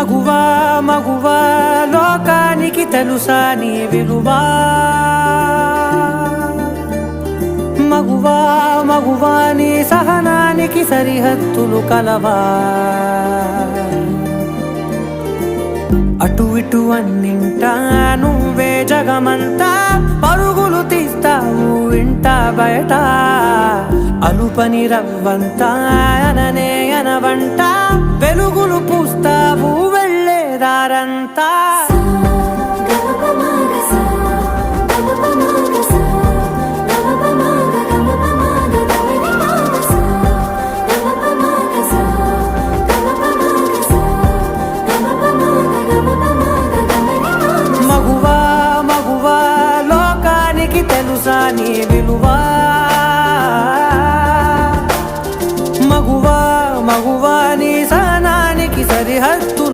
మగువా మగువా లోకానికి తెలుసా నీ విలువా మగువా మగువా నీ సహనానికి సరిహద్దులు కలవా అటు ఇటు అన్నింటా నువ్వే జగమంతా పరుగులు తీస్తావు ఇంట బయట అలుపని రవ్వంతా అననే అనవంట వెలుగులు పూస్తావు వెళ్ళేదారంతా మగువా మగువా లోకానికి తెలుసా నీ